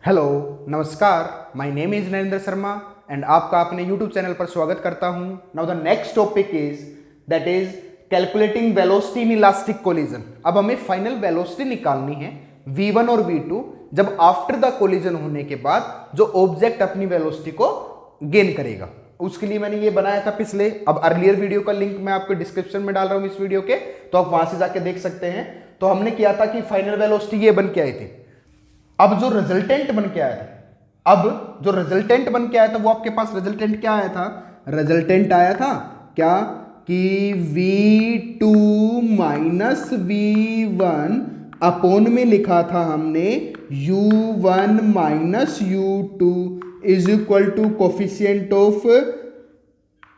Hello नमस्कार, my name is Narendra Sharma and आपका अपने यूट्यूब चैनल पर स्वागत करता हूं। Now the next topic that is calculating velocity in elastic collision. अब हमें फाइनल वेलोसिटी निकालनी है v1 और v2 जब आफ्टर द कोलिजन होने के बाद जो ऑब्जेक्ट अपनी वेलोसिटी को गेन करेगा। उसके लिए मैंने ये बनाया था पिछले, अब अर्लियर वीडियो का लिंक मैं आपको डिस्क्रिप्शन में डाल रहा हूं इस वीडियो के, तो आप वहां से जाके देख सकते हैं। तो हमने किया था कि फाइनल वेलोसिटी ये बन के आई थी। अब जो रिजल्टेंट बन के आया था वो आपके पास रिजल्टेंट क्या आया था? रिजल्टेंट आया था क्या कि v2 माइनस v1 अपोन में लिखा था हमने u1 minus u2 is equal to coefficient of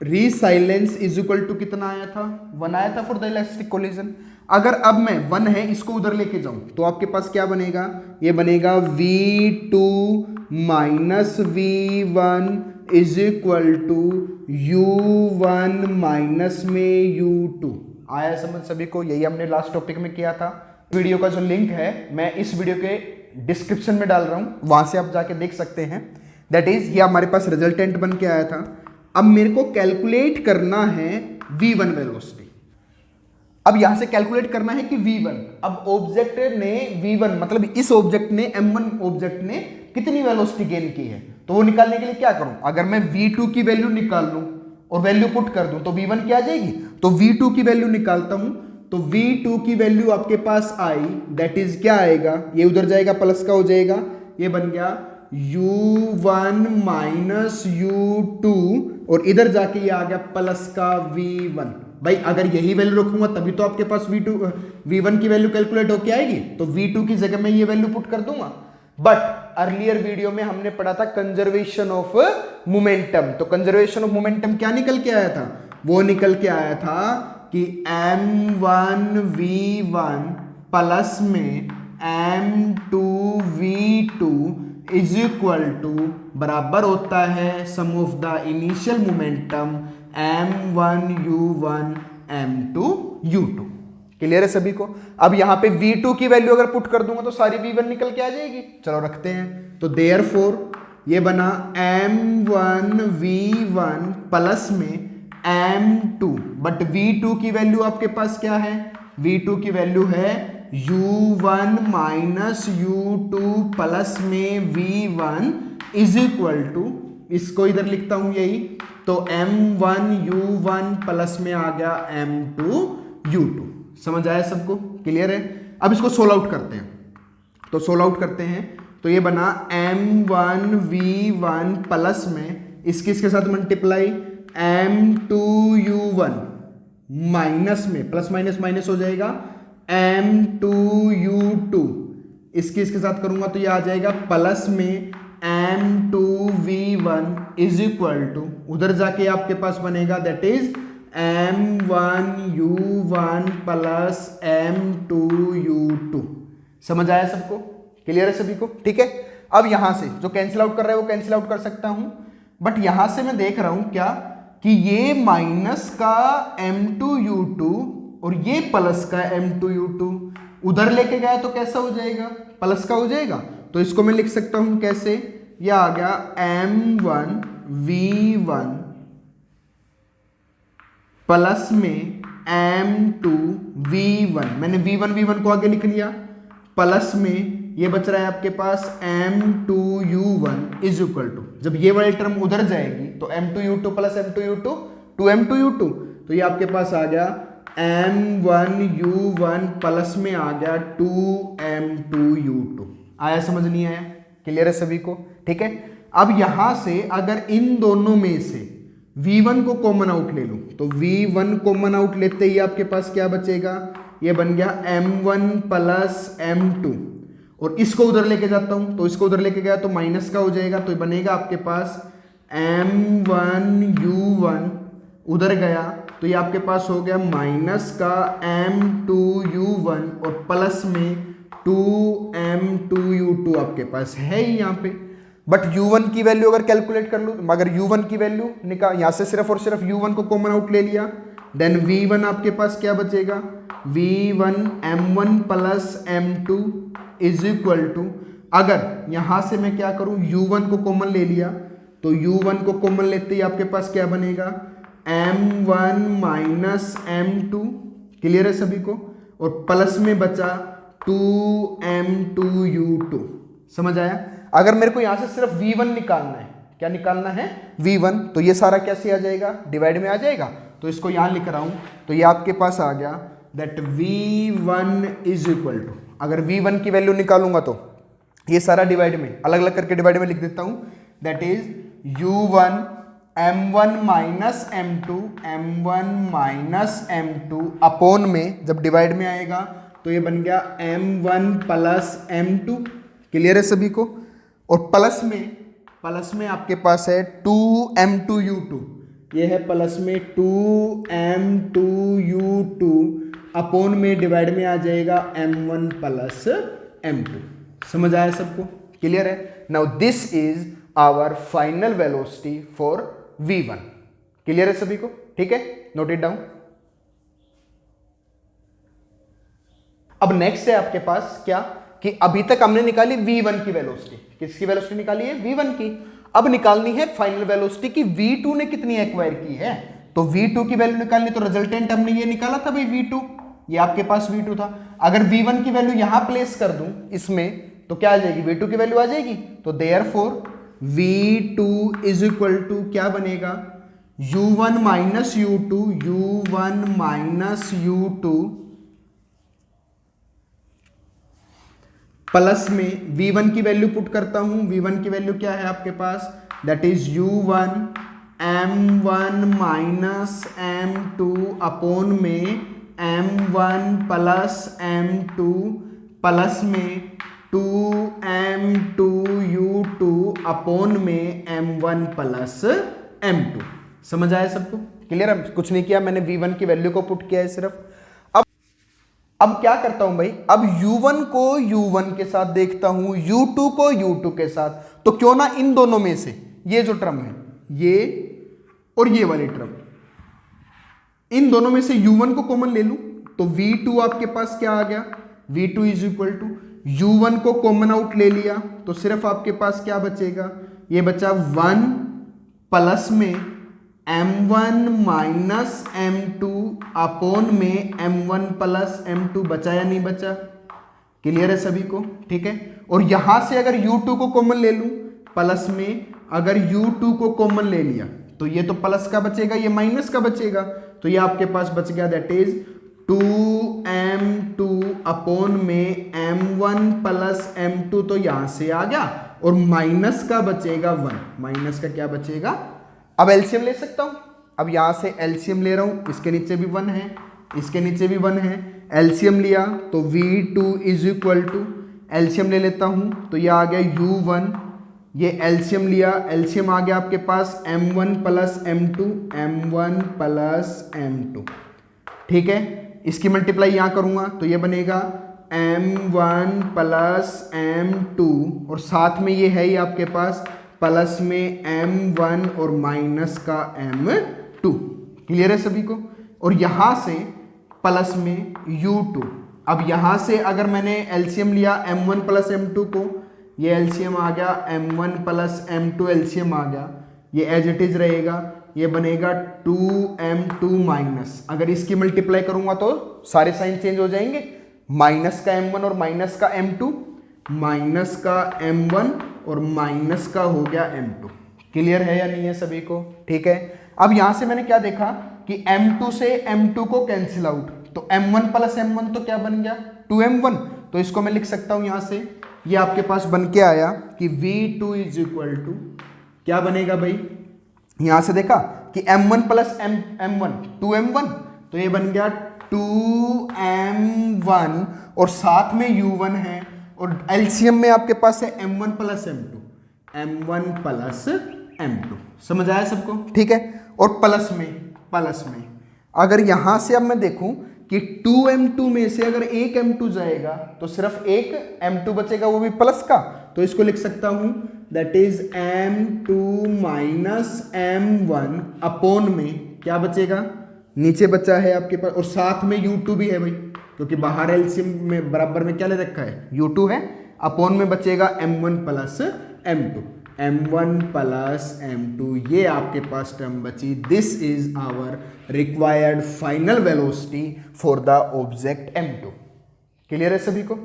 resilience is equal to कितना आया था? 1 आया था फॉर द इलास्टिक कोलिजन। अगर अब मैं 1 है इसको उधर लेके जाऊं तो आपके पास क्या बनेगा? ये बनेगा v2 minus v1 is equal to u1 minus में u2। आया समझ सभी को? यही हमने लास्ट टॉपिक में किया था। वीडियो का जो लिंक है मैं इस वीडियो के डिस्क्रिप्शन में डाल रहा हूं, वहां से आप जाके देख सकते हैं। दैट इज ये हमारे पास रिजल्टेंट बन के आया था। अब मेरे को कैलकुलेट करना है v1 वेलोसिटी। अब यहां से कैलकुलेट करना है कि v1, अब ऑब्जेक्ट ने v1 मतलब इस ऑब्जेक्ट ने m1 ऑब्जेक्ट ने कितनी वेलोसिटी गेन की है, तो वो निकालने के लिए क्या करूं? अगर मैं v2 की वैल्यू निकाल लूं और वैल्यू पुट कर दूं तो v1 क्या आ जाएगी? तो v2 की वैल्यू निकालता हूं तो v2 की वैल्यू आपके पास आई, दैट इज क्या आएगा? ये उधर जाएगा प्लस का हो जाएगा, ये बन गया u1 माइनस u2 और इधर जाके ये आ गया प्लस का v1। भाई अगर यही वैल्यू रखूंगा तभी तो आपके पास v1 की वैल्यू कैलकुलेट होके आएगी, तो v2 की जगह में ये वैल्यू पुट कर दूंगा। बट अर्लियर वीडियो में हमने पढ़ा था कंजर्वेशन ऑफ मोमेंटम, तो कंजर्वेशन ऑफ मोमेंटम क्या निकल के आया था? वो निकल के आया था कि m1 v1 प्लस में m2 v2 is equal to बराबर होता है sum of the initial momentum m1 u1 m2 u2। Clear है सभी को? अब यहां पे v2 की वैल्यू अगर पुट कर दूंगा तो सारी v1 निकल के आ जाएगी। चलो रखते हैं, तो देयरफॉर ये बना m1 v1 प्लस में m2, बट v2 की वैल्यू आपके पास क्या है? v2 की वैल्यू है u1 माइनस u2 प्लस में v1 इज इक्वल टू, इसको इधर लिखता हूं यही, तो m1 u1 प्लस में आ गया m2 u2। समझ आया सबको? क्लियर है? अब इसको सोल्व आउट करते हैं, तो सोल्व आउट करते हैं तो ये बना m1 v1 प्लस में इसके साथ मल्टीप्लाई m2 u1 माइनस में प्लस माइनस माइनस हो जाएगा m2 u2, इसके साथ करूंगा तो ये आ जाएगा प्लस में m2 v1 is equal to, उधर जाके आपके पास बनेगा that is m1 u1 plus m2 u2। समझ आया सबको? क्लियर है सभी को? ठीक है। अब यहां से जो कैंसिल आउट कर रहा है वो कैंसिल आउट कर सकता हूं, बट यहां से मैं देख रहा हूं क्या कि ये माइनस का m2 u2 और ये प्लस का m2 u2 उधर लेके गया तो कैसा हो जाएगा? प्लस का हो जाएगा। तो इसको मैं लिख सकता हूं कैसे? ये आ गया m1 v1 प्लस में m2 v1, मैंने v1 को आगे लिख लिया, प्लस में ये बच रहा है आपके पास m2 u1 is equal to, जब ये वाली टर्म उधर जाएगी तो m2 u2 plus m2 u2 2m2 u2, तो ये आपके पास आ गया m1 u1 प्लस में आ गया 2m2 u2। आया समझ नहीं आया? क्लियर है सभी को? ठीक है। अब यहां से अगर इन दोनों में से v1 को कॉमन आउट ले लूं तो v1 कॉमन आउट लेते ही आपके पास क्या बचेगा? ये बन गया m1 प्लस m2, और इसको उधर लेके जाता हूं तो इसको उधर लेके गया तो माइनस का हो जाएगा, तो बनेगा आपके पास m1 u1, उधर गया तो ये आपके पास हो गया माइनस का m2 u1 और प्लस में 2m2 u2 आपके पास है ही यहाँ पे। बट u1 की वैल्यू अगर कैलकुलेट कर लूं, मगर u1 की वैल्यू निकाल, यहां से सिर्फ और सिर्फ u1 को कॉमन आउट ले लिया, देन v1 आपके पास क्या बचेगा? v1 m1 plus m2 is equal to अगर यहां से मैं क्या करूं, u1 को कॉमन ले लिया, तो u1 को कॉमन लेते ही आपके पास क्या बनेगा, m1 माइनस m2, क्लियर है सभी को, और प्लस में बचा 2m2u2। समझ आया। अगर मेरे को यहां से सिर्फ v1 निकालना है, क्या निकालना है, v1, तो ये सारा कैसे आ जाएगा, डिवाइड में आ जाएगा। तो इसको यहां लिख रहा हूं, तो ये आपके पास आ गया that v1 is equal to, अगर v1 की वैल्यू निकालूंगा तो ये सारा डिवाइड में, अलग अलग करके डिवाइड में लिख देता हूं, that is u1 m1 minus m2, m1 minus m2 upon में, जब डिवाइड में आएगा तो ये बन गया m1 प्लस m2, क्लियर है सभी को। और प्लस में आपके पास है 2m2u2, ये है प्लस में 2m2u2 अपॉन में डिवाइड में आ जाएगा m1 प्लस m2। समझ आया सबको, क्लियर है। Now this is our final velocity for v1, clear है सभी को, ठीक है, नोट इट डाउन। अब नेक्स्ट है आपके पास क्या, कि अभी तक हमने निकाली v1 की वेलोसिटी, किसकी वेलोसिटी निकाली है, v1 की। अब निकालनी है फाइनल वेलोसिटी की v2 ने कितनी एक्वायर की है। तो v2 की वैल्यू निकालनी, तो रिजल्टेंट हमने ये निकाला था भाई v2, ये आपके पास v2 था। अगर v1 की वैल्यू यहां प्लेस कर दूं इसमें, तो क्या आ जाएगी, v2 की वैल्यू आ जाएगी। तो therefore v2 is equal to क्या बनेगा, u1 minus u2, u1 minus u2 plus में v1 की वैल्यू पुट करता हूं, v1 की वैल्यू क्या है आपके पास, that is u1 m1 minus m2 upon में m1 प्लस m2 प्लस में 2m2u2 अपॉन में m1 प्लस m2। समझ आया सबको, क्लियर है। कुछ नहीं किया मैंने, v1 की वैल्यू को पुट किया है सिर्फ। अब क्या करता हूं भाई, अब u1 को u1 के साथ देखता हूं, u2 को u2 के साथ, तो क्यों ना इन दोनों में से ये जो टर्म है, ये और ये वाली टर्म, इन दोनों में से u1 को कॉमन ले लूं, तो v2 आपके पास क्या आ गया, v2 is equal to, u1 को कॉमन आउट ले लिया तो सिर्फ आपके पास क्या बचेगा, ये बचा 1 प्लस में m1 माइनस m2 अपॉन में m1 प्लस m2, बचा या नहीं बचा, क्लियर है सभी को, ठीक है। और यहां से अगर u2 को कॉमन ले लूं, प्लस में अगर u2 को कॉमन ले लिया तो ये तो प्लस का बचेगा, ये माइनस का बचेगा, तो ये आपके पास बच गया दैट इज 2m2 अपॉन में m1 प्लस m2, तो यहां से आ गया, और माइनस का बचेगा 1, माइनस का क्या बचेगा। अब एलसीएम ले सकता हूं, अब यहां से एलसीएम ले रहा हूं, इसके नीचे भी 1 है, इसके नीचे भी 1 है, एलसीएम लिया तो v2 is equal to, LCM ले लेता हूं तो ये आ गया u1, ये एलसीएम लिया, एलसीएम आ गया आपके पास m1 plus m2, m1 plus m2, ठीक है। इसकी मल्टीप्लाई यहां करूंगा तो ये बनेगा m1 प्लस m2, और साथ में ये है ही आपके पास प्लस में m1 और माइनस का m2, क्लियर है सभी को। और यहां से प्लस में u2, अब यहां से अगर मैंने एलसीएम लिया m1 प्लस m2 को, ये एलसीएम आ गया m1 प्लस m2, एलसीएम आ गया, ये एज इट इज रहेगा, ये बनेगा 2m2 माइनस, अगर इसकी मल्टीप्लाई करूंगा तो सारे साइन चेंज हो जाएंगे, माइनस का m1 और माइनस का m2, माइनस का m1 और माइनस का हो गया m2, क्लियर है या नहीं है सभी को, ठीक है। अब यहां से मैंने क्या देखा कि m2 से m2 को कैंसिल आउट, तो m1 प्लस m1 तो क्या बन गया 2m1, तो इसको मैं लिख सकता हूं यहां से, ये आपके पास बन के आया कि v2 इज इक्वल टू क्या बनेगा भाई, यहां से देखा कि m1 प्लस m1 2m1, तो ये बन गया 2m1 और साथ में u1 है, और एलसीएम में आपके पास है m1 plus m2, m1 plus m2, समझ आया सबको, ठीक है। और प्लस में अगर यहां से अब मैं देखूं कि 2m2 में से अगर एक m2 जाएगा तो सिर्फ एक m2 बचेगा, वो भी प्लस का, तो इसको लिख सकता हूं that is m2 minus m1 upon में क्या बचेगा, नीचे बचा है आपके पास, और साथ में u2 भी है भाई, क्योंकि बाहर एलसीएम में बराबर में क्या ले रखा है u2 है, अपॉन में बचेगा m1 plus m2, m1 plus m2, ये आपके पास टर्म बची। This is our required final velocity for the object m2। Clear है सभी को?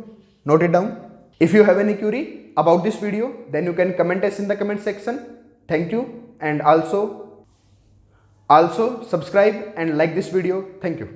Note it down. If you have any query about this video then you can comment us in the comment section. Thank you and also subscribe and like this video. Thank you.